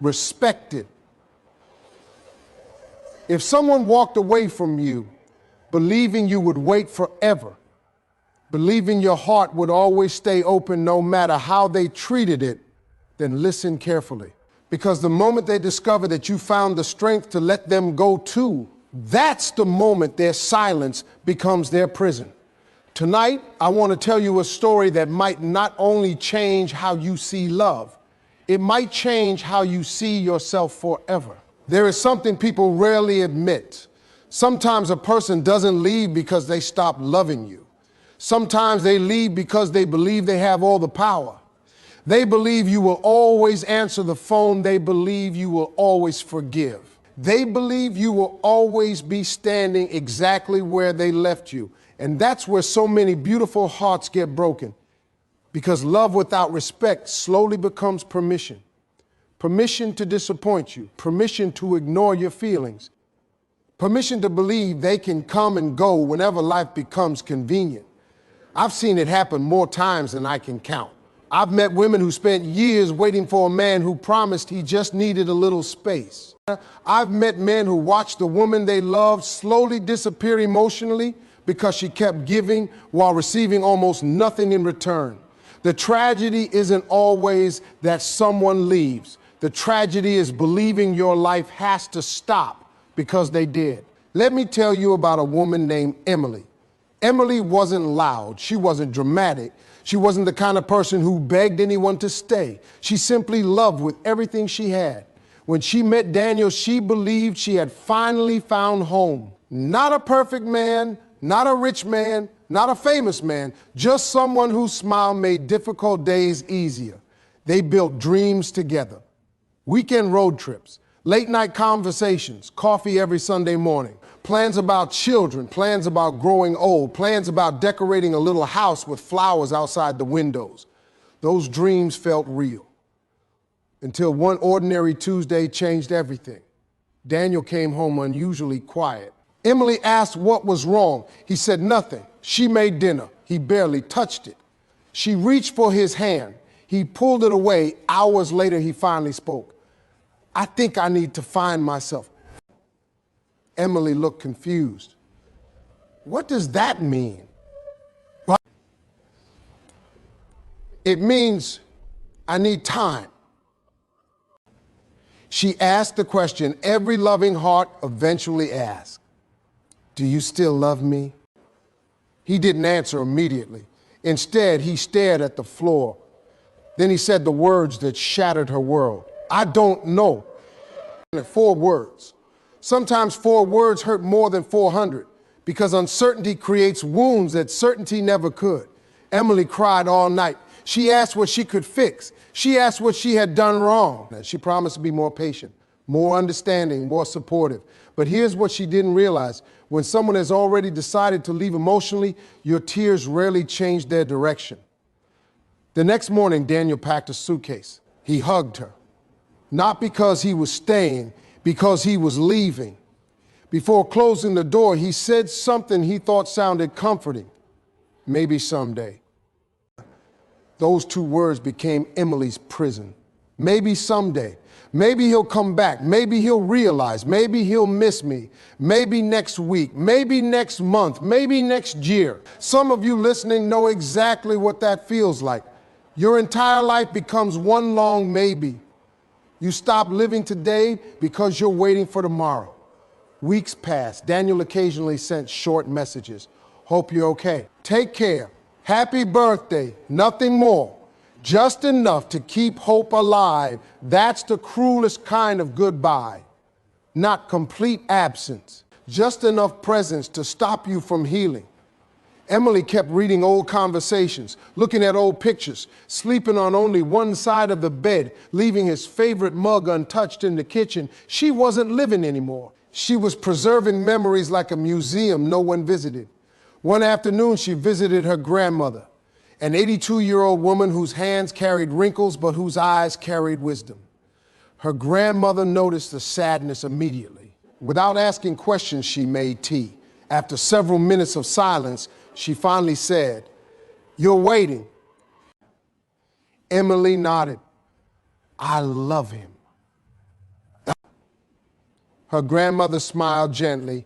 respected. If someone walked away from you, believing you would wait forever, believing your heart would always stay open no matter how they treated it, then listen carefully. Because the moment they discover that you found the strength to let them go too, that's the moment their silence becomes their prison. Tonight, I want to tell you a story that might not only change how you see love, it might change how you see yourself forever. There is something people rarely admit. Sometimes a person doesn't leave because they stop loving you. Sometimes they leave because they believe they have all the power. They believe you will always answer the phone. They believe you will always forgive. They believe you will always be standing exactly where they left you. And that's where so many beautiful hearts get broken. Because love without respect slowly becomes permission. Permission to disappoint you. Permission to ignore your feelings. Permission to believe they can come and go whenever life becomes convenient. I've seen it happen more times than I can count. I've met women who spent years waiting for a man who promised he just needed a little space. I've met men who watched the woman they loved slowly disappear emotionally because she kept giving while receiving almost nothing in return. The tragedy isn't always that someone leaves. The tragedy is believing your life has to stop because they did. Let me tell you about a woman named Emily. Emily wasn't loud. She wasn't dramatic. She wasn't the kind of person who begged anyone to stay. She simply loved with everything she had. When she met Daniel, she believed she had finally found home. Not a perfect man, not a rich man, not a famous man, just someone whose smile made difficult days easier. They built dreams together. Weekend road trips, late night conversations, coffee every Sunday morning, plans about children, plans about growing old, plans about decorating a little house with flowers outside the windows. Those dreams felt real. Until one ordinary Tuesday changed everything. Daniel came home unusually quiet. Emily asked what was wrong. He said nothing. She made dinner. He barely touched it. She reached for his hand. He pulled it away. Hours later, he finally spoke. I think I need to find myself. Emily looked confused. What does that mean? It means I need time. She asked the question every loving heart eventually asks. Do you still love me? He didn't answer immediately. Instead, he stared at the floor. Then he said the words that shattered her world. I don't know. 4 words. Sometimes 4 words hurt more than 400 because uncertainty creates wounds that certainty never could. Emily cried all night. She asked what she could fix. She asked what she had done wrong. She promised to be more patient, more understanding, more supportive. But here's what she didn't realize. When someone has already decided to leave emotionally, your tears rarely change their direction. The next morning, Daniel packed a suitcase. He hugged her. Not because he was staying, because he was leaving. Before closing the door, he said something he thought sounded comforting. Maybe someday. Those 2 words became Emily's prison. Maybe someday. Maybe he'll come back. Maybe he'll realize. Maybe he'll miss me. Maybe next week. Maybe next month. Maybe next year. Some of you listening know exactly what that feels like. Your entire life becomes one long maybe. You stop living today because you're waiting for tomorrow. Weeks passed. Daniel occasionally sent short messages. Hope you're okay. Take care. Happy birthday. Nothing more. Just enough to keep hope alive. That's the cruelest kind of goodbye. Not complete absence. Just enough presence to stop you from healing. Emily kept reading old conversations, looking at old pictures, sleeping on only one side of the bed, leaving his favorite mug untouched in the kitchen. She wasn't living anymore. She was preserving memories like a museum no one visited. One afternoon, she visited her grandmother, an 82-year-old woman whose hands carried wrinkles but whose eyes carried wisdom. Her grandmother noticed the sadness immediately. Without asking questions, she made tea. After several minutes of silence, she finally said, "You're waiting." Emily nodded. "I love him." Her grandmother smiled gently.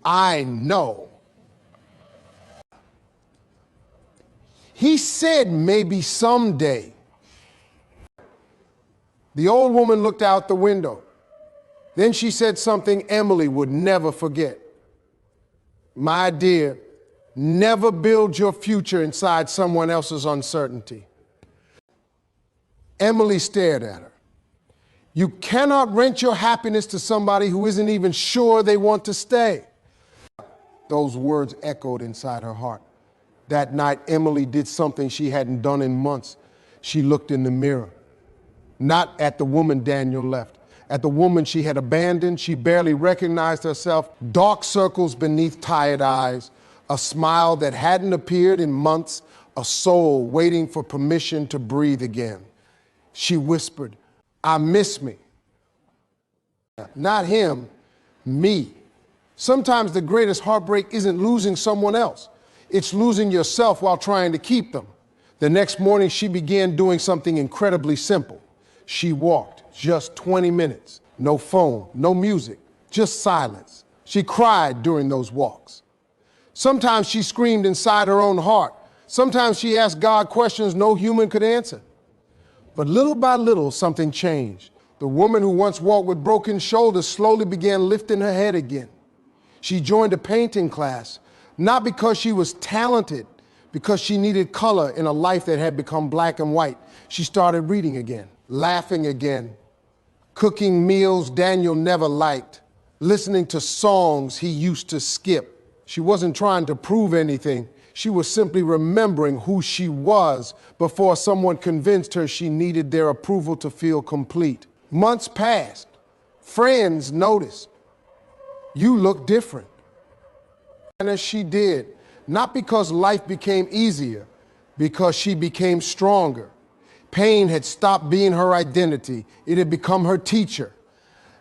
I know. He said maybe someday. The old woman looked out the window. Then she said something Emily would never forget. My dear, never build your future inside someone else's uncertainty. Emily stared at her. You cannot rent your happiness to somebody who isn't even sure they want to stay. Those words echoed inside her heart. That night, Emily did something she hadn't done in months. She looked in the mirror. Not at the woman Daniel left. At the woman she had abandoned. She barely recognized herself. Dark circles beneath tired eyes. A smile that hadn't appeared in months. A soul waiting for permission to breathe again. She whispered, I miss me. Not him, me. Sometimes the greatest heartbreak isn't losing someone else. It's losing yourself while trying to keep them. The next morning, she began doing something incredibly simple. She walked just 20 minutes. No phone, no music, just silence. She cried during those walks. Sometimes she screamed inside her own heart. Sometimes she asked God questions no human could answer. But little by little, something changed. The woman who once walked with broken shoulders slowly began lifting her head again. She joined a painting class, not because she was talented, because she needed color in a life that had become black and white. She started reading again, laughing again, cooking meals Daniel never liked, listening to songs he used to skip. She wasn't trying to prove anything. She was simply remembering who she was before someone convinced her she needed their approval to feel complete. Months passed. Friends noticed. You look different. And as she did, not because life became easier, because she became stronger. Pain had stopped being her identity. It had become her teacher.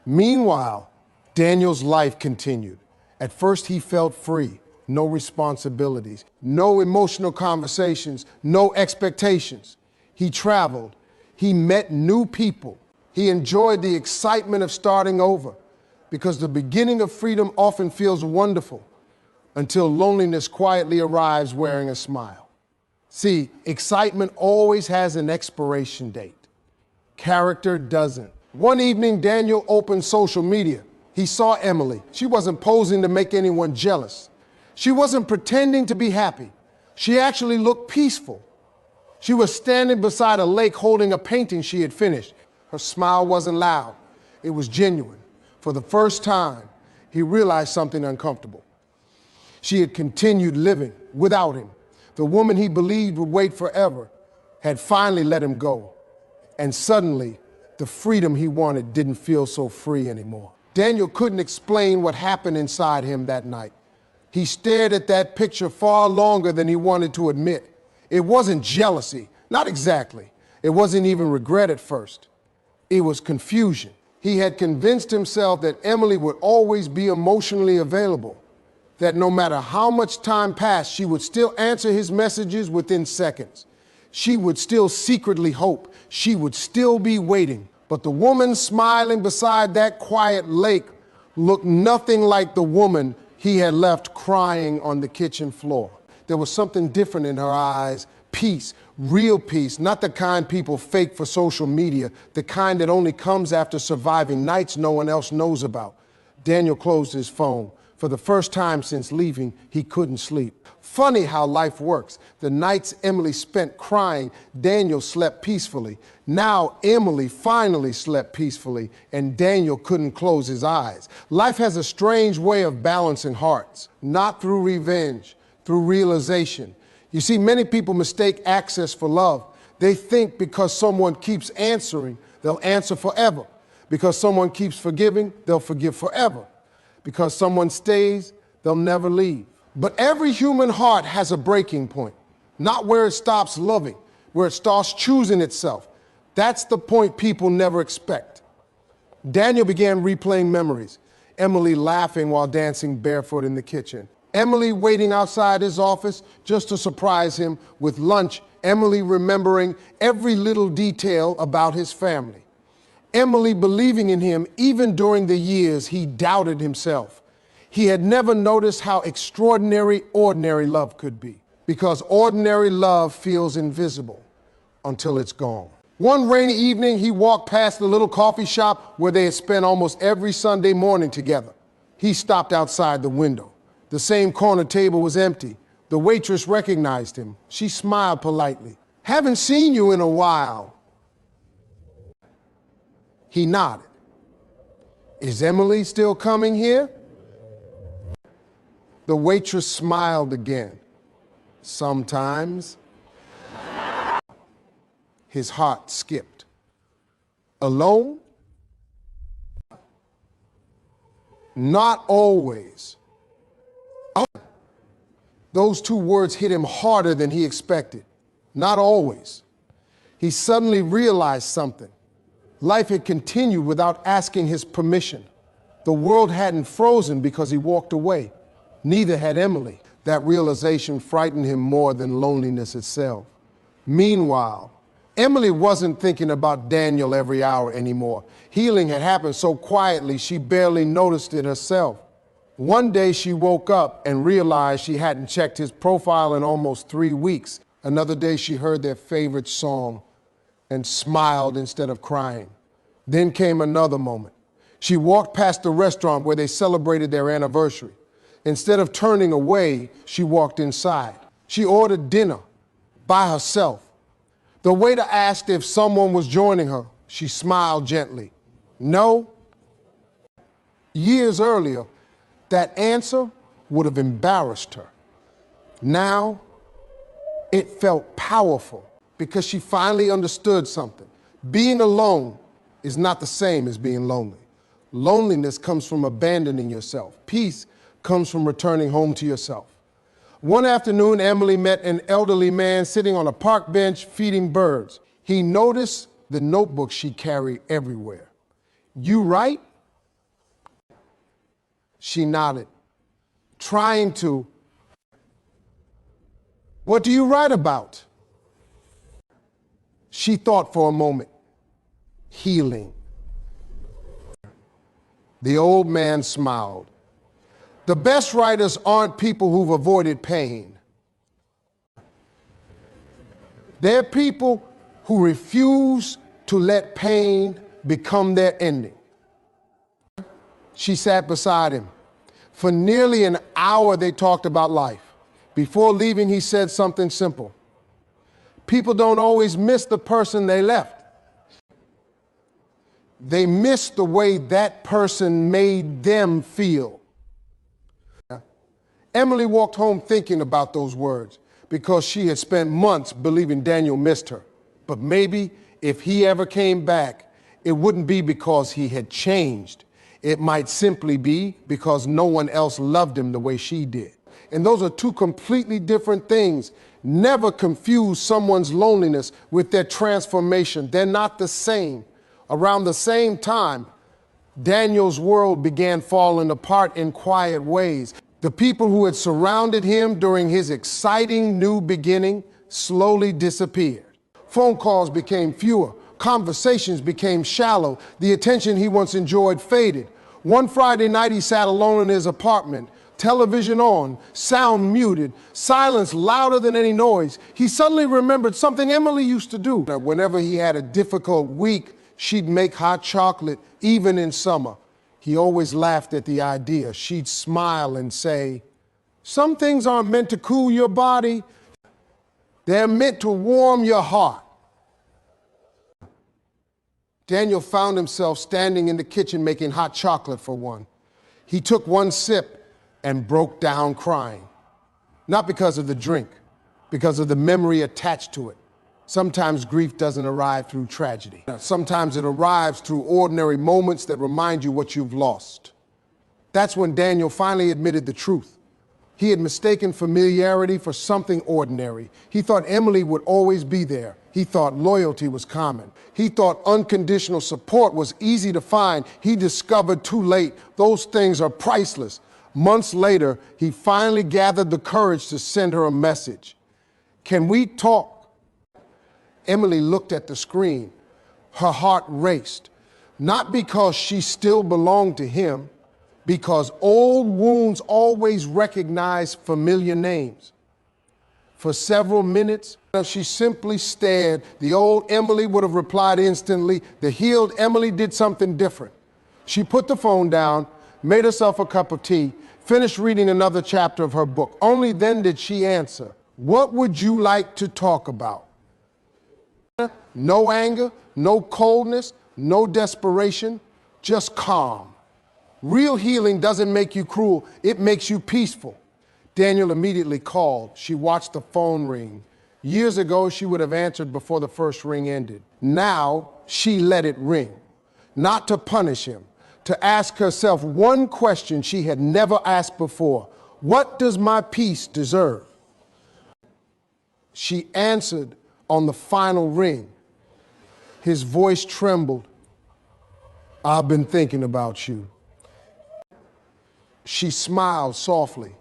Meanwhile, Daniel's life continued. At first, he felt free. No responsibilities, no emotional conversations, no expectations. He traveled. He met new people. He enjoyed the excitement of starting over, because the beginning of freedom often feels wonderful until loneliness quietly arrives wearing a smile. See, excitement always has an expiration date. Character doesn't. One evening, Daniel opened social media. He saw Emily. She wasn't posing to make anyone jealous. She wasn't pretending to be happy. She actually looked peaceful. She was standing beside a lake holding a painting she had finished. Her smile wasn't loud. It was genuine. For the first time, he realized something uncomfortable. She had continued living without him. The woman he believed would wait forever had finally let him go. And suddenly, the freedom he wanted didn't feel so free anymore. Daniel couldn't explain what happened inside him that night. He stared at that picture far longer than he wanted to admit. It wasn't jealousy, not exactly. It wasn't even regret at first. It was confusion. He had convinced himself that Emily would always be emotionally available, that no matter how much time passed, she would still answer his messages within seconds. She would still secretly hope. She would still be waiting. But the woman smiling beside that quiet lake looked nothing like the woman he had left crying on the kitchen floor. There was something different in her eyes, peace, real peace, not the kind people fake for social media, the kind that only comes after surviving nights no one else knows about. Daniel closed his phone. For the first time since leaving, he couldn't sleep. Funny how life works. The nights Emily spent crying, Daniel slept peacefully. Now Emily finally slept peacefully, and Daniel couldn't close his eyes. Life has a strange way of balancing hearts, not through revenge, through realization. You see, many people mistake access for love. They think because someone keeps answering, they'll answer forever. Because someone keeps forgiving, they'll forgive forever. Because someone stays, they'll never leave. But every human heart has a breaking point, not where it stops loving, where it starts choosing itself. That's the point people never expect. Daniel began replaying memories. Emily laughing while dancing barefoot in the kitchen. Emily waiting outside his office just to surprise him with lunch. Emily remembering every little detail about his family. Emily believing in him even during the years he doubted himself. He had never noticed how extraordinary ordinary love could be, because ordinary love feels invisible until it's gone. One rainy evening, he walked past the little coffee shop where they had spent almost every Sunday morning together. He stopped outside the window. The same corner table was empty. The waitress recognized him. She smiled politely. "Haven't seen you in a while." He nodded. "Is Emily still coming here?" The waitress smiled again. "Sometimes." His heart skipped. "Alone?" "Not always." Those two words hit him harder than he expected. Not always. He suddenly realized something. Life had continued without asking his permission. The world hadn't frozen because he walked away. Neither had Emily. That realization frightened him more than loneliness itself. Meanwhile, Emily wasn't thinking about Daniel every hour anymore. Healing had happened so quietly she barely noticed it herself. One day she woke up and realized she hadn't checked his profile in almost 3 weeks. Another day she heard their favorite song and smiled instead of crying. Then came another moment. She walked past the restaurant where they celebrated their anniversary. Instead of turning away, she walked inside. She ordered dinner by herself. The waiter asked if someone was joining her. She smiled gently. No. Years earlier, that answer would have embarrassed her. Now, it felt powerful because she finally understood something. Being alone is not the same as being lonely. Loneliness comes from abandoning yourself. Peace comes from returning home to yourself. One afternoon, Emily met an elderly man sitting on a park bench feeding birds. He noticed the notebook she carried everywhere. "You write?" She nodded, trying to. "What do you write about?" She thought for a moment. Healing. The old man smiled. "The best writers aren't people who've avoided pain. They're people who refuse to let pain become their ending." She sat beside him. For nearly an hour they talked about life. Before leaving, he said something simple. People don't always miss the person they left. They miss the way that person made them feel. Emily walked home thinking about those words because she had spent months believing Daniel missed her. But maybe if he ever came back, it wouldn't be because he had changed. It might simply be because no one else loved him the way she did. And those are two completely different things. Never confuse someone's loneliness with their transformation. They're not the same. Around the same time, Daniel's world began falling apart in quiet ways. The people who had surrounded him during his exciting new beginning slowly disappeared. Phone calls became fewer. Conversations became shallow. The attention he once enjoyed faded. One Friday night, he sat alone in his apartment, television on, sound muted, silence louder than any noise. He suddenly remembered something Emily used to do. Whenever he had a difficult week, she'd make hot chocolate, even in summer. He always laughed at the idea. She'd smile and say, "Some things aren't meant to cool your body. They're meant to warm your heart." Daniel found himself standing in the kitchen making hot chocolate for one. He took one sip and broke down crying. Not because of the drink, because of the memory attached to it. Sometimes grief doesn't arrive through tragedy. Sometimes it arrives through ordinary moments that remind you what you've lost. That's when Daniel finally admitted the truth. He had mistaken familiarity for something ordinary. He thought Emily would always be there. He thought loyalty was common. He thought unconditional support was easy to find. He discovered too late those things are priceless. Months later, he finally gathered the courage to send her a message. "Can we talk?" Emily looked at the screen. Her heart raced. Not because she still belonged to him, because old wounds always recognize familiar names. For several minutes, she simply stared. The old Emily would have replied instantly. The healed Emily did something different. She put the phone down, made herself a cup of tea, finished reading another chapter of her book. Only then did she answer, "What would you like to talk about?" No anger, no coldness, no desperation, just calm. Real healing doesn't make you cruel, it makes you peaceful. Daniel immediately called. She watched the phone ring. Years ago, she would have answered before the first ring ended. Now, she let it ring, not to punish him, to ask herself one question she had never asked before. What does my peace deserve? She answered on the final ring. His voice trembled. I've been thinking about you. She smiled softly.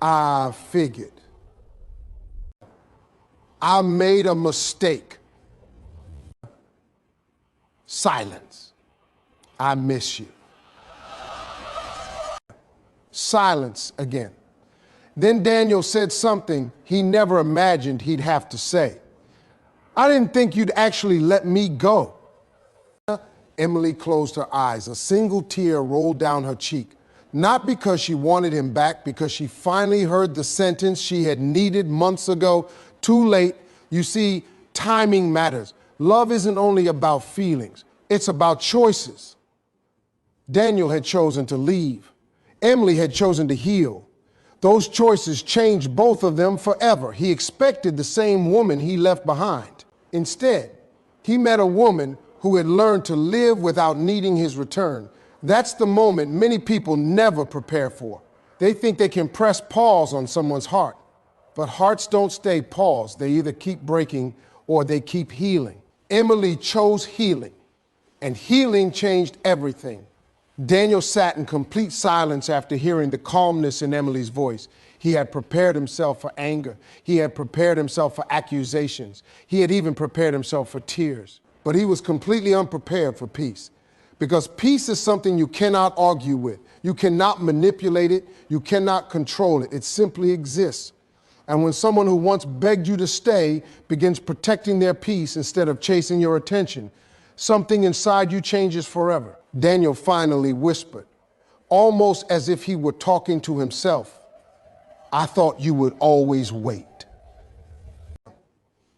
I figured. I made a mistake. Silence. I miss you. Silence again. Then Daniel said something he never imagined he'd have to say. I didn't think you'd actually let me go. Emily closed her eyes. A single tear rolled down her cheek. Not because she wanted him back, because she finally heard the sentence she had needed months ago. Too late. You see, timing matters. Love isn't only about feelings. It's about choices. Daniel had chosen to leave. Emily had chosen to heal. Those choices changed both of them forever. He expected the same woman he left behind. Instead, he met a woman who had learned to live without needing his return. That's the moment many people never prepare for. They think they can press pause on someone's heart. But hearts don't stay paused. They either keep breaking or they keep healing. Emily chose healing, and healing changed everything. Daniel sat in complete silence after hearing the calmness in Emily's voice. He had prepared himself for anger. He had prepared himself for accusations. He had even prepared himself for tears. But he was completely unprepared for peace. Because peace is something you cannot argue with. You cannot manipulate it. You cannot control it. It simply exists. And when someone who once begged you to stay begins protecting their peace instead of chasing your attention, something inside you changes forever. Daniel finally whispered, almost as if he were talking to himself, I thought you would always wait.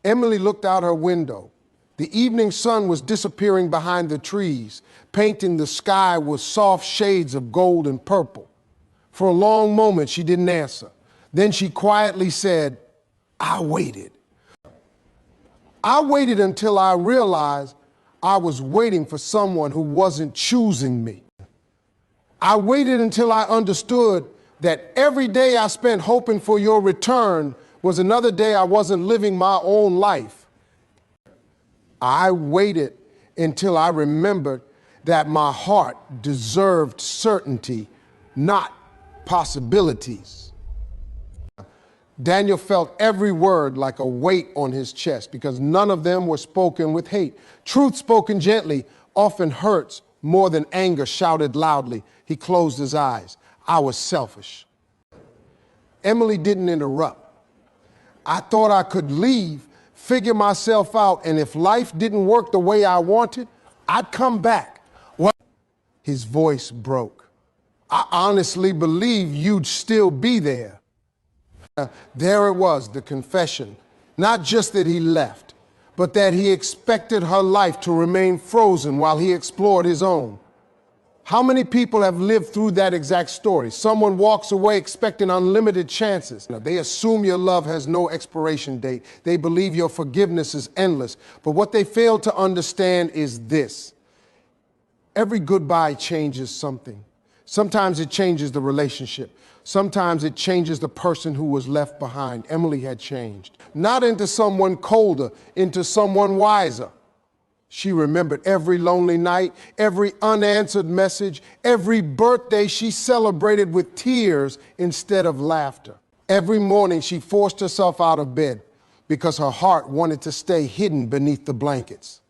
Emily looked out her window. The evening sun was disappearing behind the trees, painting the sky with soft shades of gold and purple. For a long moment, she didn't answer. Then she quietly said, I waited. I waited until I realized I was waiting for someone who wasn't choosing me. I waited until I understood that every day I spent hoping for your return was another day I wasn't living my own life. I waited until I remembered that my heart deserved certainty, not possibilities. Daniel felt every word like a weight on his chest because none of them were spoken with hate. Truth spoken gently often hurts more than anger shouted loudly. He closed his eyes. I was selfish. Emily didn't interrupt. I thought I could leave, figure myself out, and if life didn't work the way I wanted, I'd come back. Well, his voice broke. I honestly believe you'd still be there. There it was, the confession. Not just that he left, but that he expected her life to remain frozen while he explored his own. How many people have lived through that exact story? Someone walks away expecting unlimited chances. They assume your love has no expiration date. They believe your forgiveness is endless. But what they fail to understand is this. Every goodbye changes something. Sometimes it changes the relationship. Sometimes it changes the person who was left behind. Emily had changed. Not into someone colder, into someone wiser. She remembered every lonely night, every unanswered message, every birthday she celebrated with tears instead of laughter. Every morning she forced herself out of bed because her heart wanted to stay hidden beneath the blankets.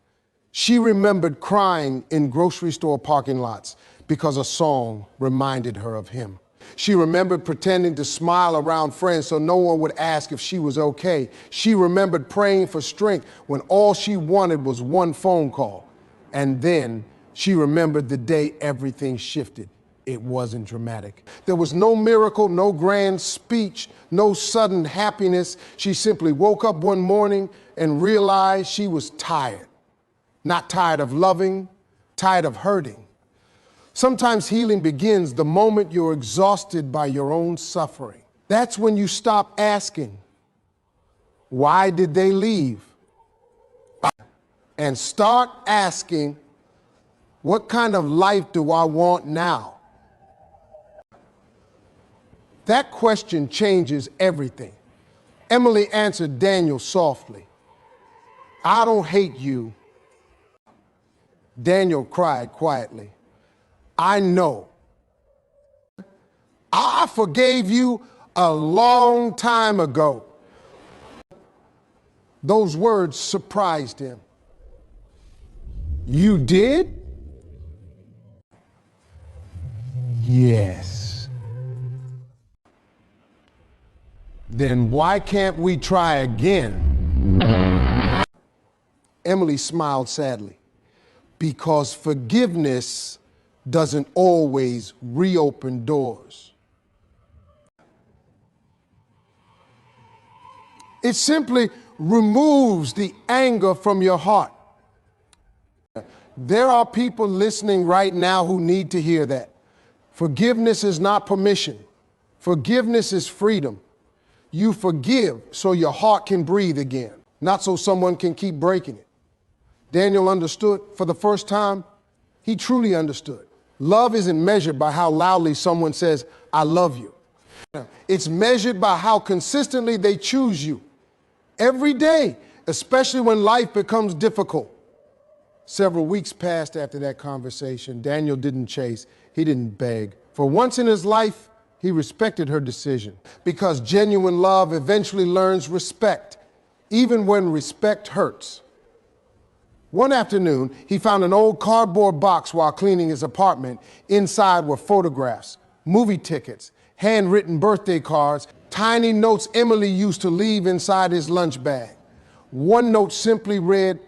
She remembered crying in grocery store parking lots because a song reminded her of him. She remembered pretending to smile around friends so no one would ask if she was okay. She remembered praying for strength when all she wanted was one phone call. And then she remembered the day everything shifted. It wasn't dramatic. There was no miracle, no grand speech, no sudden happiness. She simply woke up one morning and realized she was tired. Not tired of loving, tired of hurting. Sometimes healing begins the moment you're exhausted by your own suffering. That's when you stop asking, why did they leave? And start asking, what kind of life do I want now? That question changes everything. Emily answered Daniel softly, I don't hate you. Daniel cried quietly, I know. I forgave you a long time ago. Those words surprised him. You did? Yes. Then why can't we try again? Emily smiled sadly. Because forgiveness doesn't always reopen doors. It simply removes the anger from your heart. There are people listening right now who need to hear that. Forgiveness is not permission. Forgiveness is freedom. You forgive so your heart can breathe again, not so someone can keep breaking it. Daniel understood for the first time. He truly understood. Love isn't measured by how loudly someone says, I love you. It's measured by how consistently they choose you every day, especially when life becomes difficult. Several weeks passed after that conversation. Daniel didn't chase. He didn't beg. For once in his life, he respected her decision because genuine love eventually learns respect, even when respect hurts. One afternoon, he found an old cardboard box while cleaning his apartment. Inside were photographs, movie tickets, handwritten birthday cards, tiny notes Emily used to leave inside his lunch bag. One note simply read,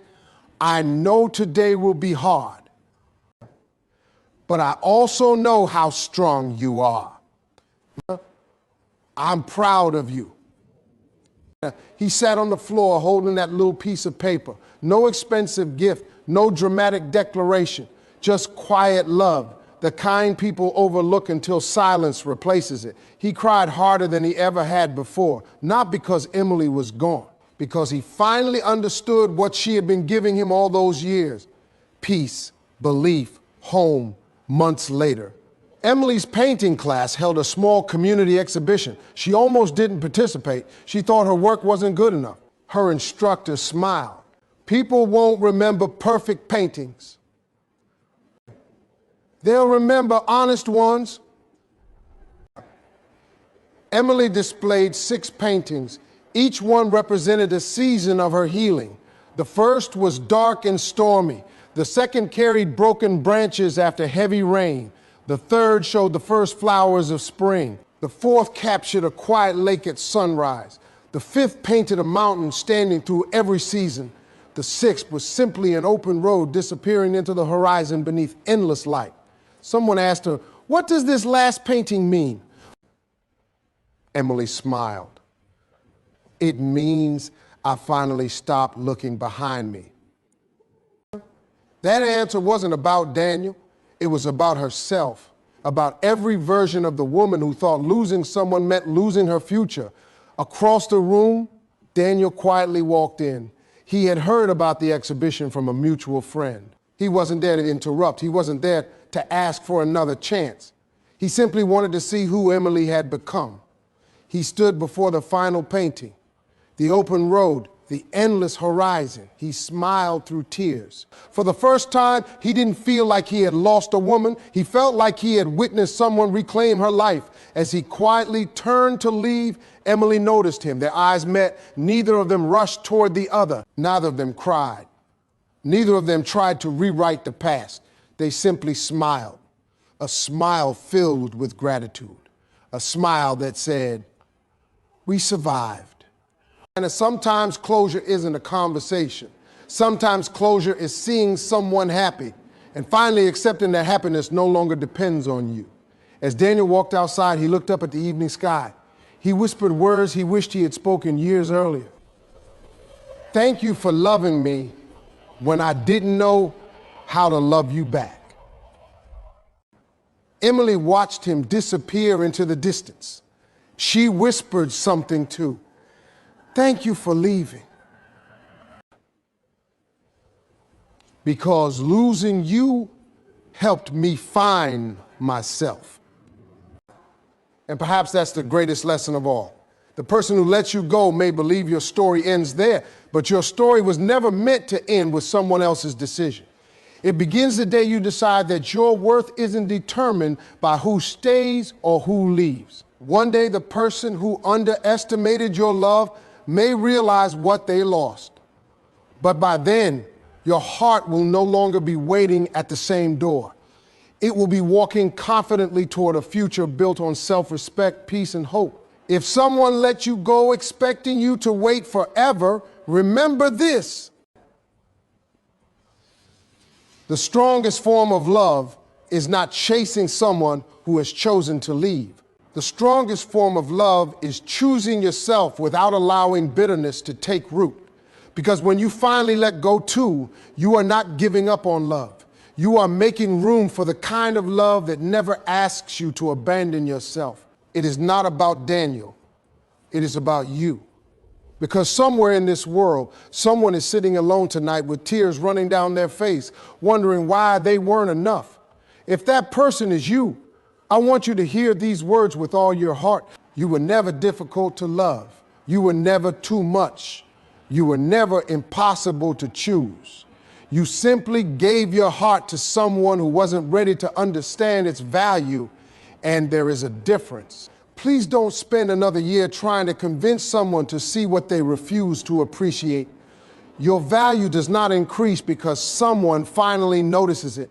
I know today will be hard, but I also know how strong you are. I'm proud of you. He sat on the floor holding that little piece of paper. No expensive gift, no dramatic declaration, just quiet love, the kind people overlook until silence replaces it. He cried harder than he ever had before, not because Emily was gone, because he finally understood what she had been giving him all those years. Peace, belief, home, months later. Emily's painting class held a small community exhibition. She almost didn't participate. She thought her work wasn't good enough. Her instructor smiled. People won't remember perfect paintings. They'll remember honest ones. Emily displayed 6 paintings. Each one represented a season of her healing. The first was dark and stormy. The second carried broken branches after heavy rain. The third showed the first flowers of spring. The fourth captured a quiet lake at sunrise. The fifth painted a mountain standing through every season. The sixth was simply an open road disappearing into the horizon beneath endless light. Someone asked her, what does this last painting mean? Emily smiled. It means I finally stopped looking behind me. That answer wasn't about Daniel. It was about herself, about every version of the woman who thought losing someone meant losing her future. Across the room, Daniel quietly walked in. He had heard about the exhibition from a mutual friend. He wasn't there to interrupt. He wasn't there to ask for another chance. He simply wanted to see who Emily had become. He stood before the final painting, the open road, the endless horizon. He smiled through tears. For the first time, he didn't feel like he had lost a woman. He felt like he had witnessed someone reclaim her life. As he quietly turned to leave, Emily noticed him. Their eyes met. Neither of them rushed toward the other. Neither of them cried. Neither of them tried to rewrite the past. They simply smiled, a smile filled with gratitude, a smile that said, "We survived." And sometimes closure isn't a conversation. Sometimes closure is seeing someone happy and finally accepting that happiness no longer depends on you. As Daniel walked outside, he looked up at the evening sky. He whispered words he wished he had spoken years earlier. "Thank you for loving me when I didn't know how to love you back." Emily watched him disappear into the distance. She whispered something too. "Thank you for leaving. Because losing you helped me find myself." And perhaps that's the greatest lesson of all. The person who lets you go may believe your story ends there, but your story was never meant to end with someone else's decision. It begins the day you decide that your worth isn't determined by who stays or who leaves. One day, the person who underestimated your love may realize what they lost. But by then, your heart will no longer be waiting at the same door. It will be walking confidently toward a future built on self-respect, peace, and hope. If someone let you go expecting you to wait forever, remember this. The strongest form of love is not chasing someone who has chosen to leave. The strongest form of love is choosing yourself without allowing bitterness to take root. Because when you finally let go too, you are not giving up on love. You are making room for the kind of love that never asks you to abandon yourself. It is not about Daniel. It is about you. Because somewhere in this world, someone is sitting alone tonight with tears running down their face, wondering why they weren't enough. If that person is you, I want you to hear these words with all your heart. You were never difficult to love. You were never too much. You were never impossible to choose. You simply gave your heart to someone who wasn't ready to understand its value, and there is a difference. Please don't spend another year trying to convince someone to see what they refuse to appreciate. Your value does not increase because someone finally notices it.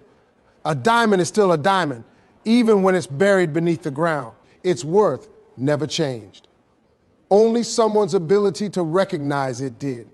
A diamond is still a diamond, even when it's buried beneath the ground. Its worth never changed. Only someone's ability to recognize it did.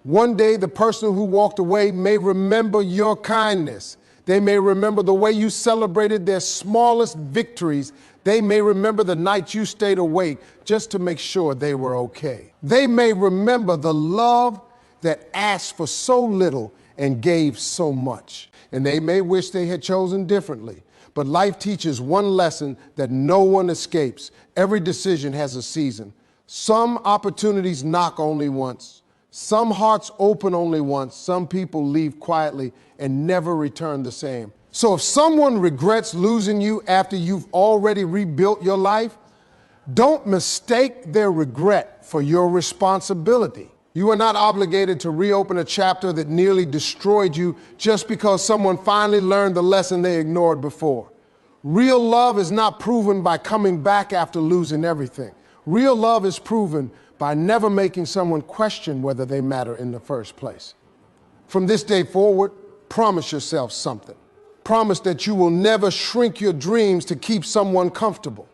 One day, the person who walked away may remember your kindness. They may remember the way you celebrated their smallest victories. They may remember the night you stayed awake just to make sure they were okay. They may remember the love that asked for so little and gave so much. And they may wish they had chosen differently. But life teaches one lesson that no one escapes. Every decision has a season. Some opportunities knock only once. Some hearts open only once. Some people leave quietly and never return the same. So if someone regrets losing you after you've already rebuilt your life, don't mistake their regret for your responsibility. You are not obligated to reopen a chapter that nearly destroyed you just because someone finally learned the lesson they ignored before. Real love is not proven by coming back after losing everything. Real love is proven by never making someone question whether they matter in the first place. From this day forward, promise yourself something. Promise that you will never shrink your dreams to keep someone comfortable.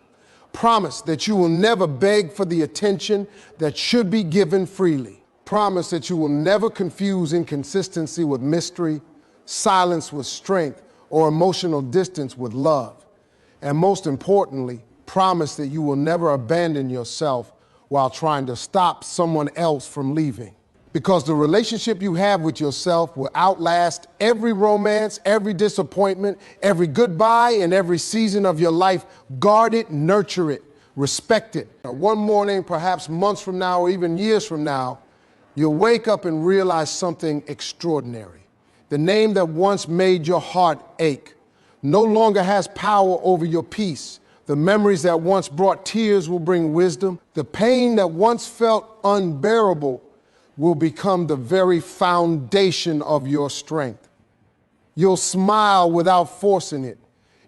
Promise that you will never beg for the attention that should be given freely. Promise that you will never confuse inconsistency with mystery, silence with strength, or emotional distance with love. And most importantly, promise that you will never abandon yourself while trying to stop someone else from leaving. Because the relationship you have with yourself will outlast every romance, every disappointment, every goodbye, and every season of your life. Guard it, nurture it, respect it. One morning, perhaps months from now, or even years from now, you'll wake up and realize something extraordinary. The name that once made your heart ache no longer has power over your peace. The memories that once brought tears will bring wisdom. The pain that once felt unbearable will become the very foundation of your strength. You'll smile without forcing it.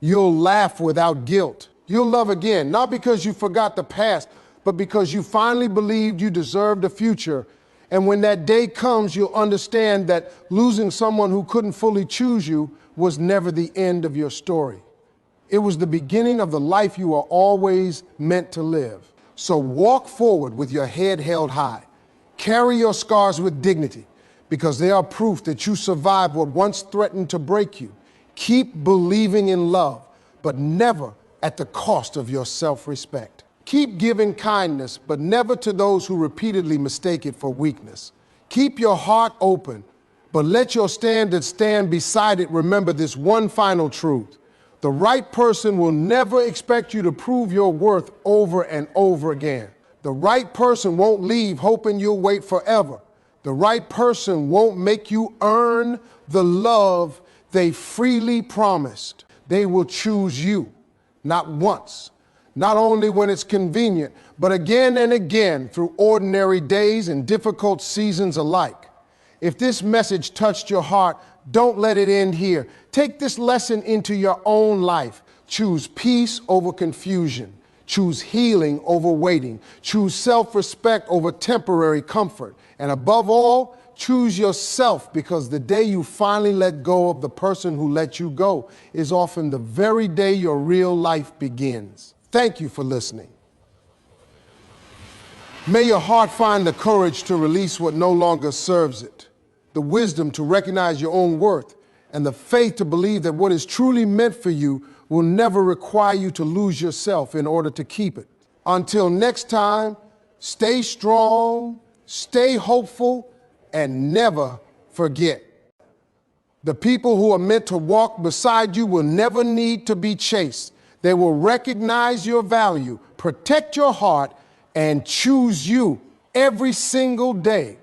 You'll laugh without guilt. You'll love again, not because you forgot the past, but because you finally believed you deserved a future And when that day comes, you'll understand that losing someone who couldn't fully choose you was never the end of your story. It was the beginning of the life you are always meant to live. So walk forward with your head held high. Carry your scars with dignity, because they are proof that you survived what once threatened to break you. Keep believing in love, but never at the cost of your self-respect. Keep giving kindness, but never to those who repeatedly mistake it for weakness. Keep your heart open, but let your standards stand beside it. Remember this one final truth. The right person will never expect you to prove your worth over and over again. The right person won't leave hoping you'll wait forever. The right person won't make you earn the love they freely promised. They will choose you, not once, not only when it's convenient, but again and again through ordinary days and difficult seasons alike. If this message touched your heart, don't let it end here. Take this lesson into your own life. Choose peace over confusion. Choose healing over waiting. Choose self-respect over temporary comfort. And above all, choose yourself, because the day you finally let go of the person who let you go is often the very day your real life begins. Thank you for listening. May your heart find the courage to release what no longer serves it, the wisdom to recognize your own worth, and the faith to believe that what is truly meant for you will never require you to lose yourself in order to keep it. Until next time, stay strong, stay hopeful, and never forget. The people who are meant to walk beside you will never need to be chased. They will recognize your value, protect your heart, and choose you every single day.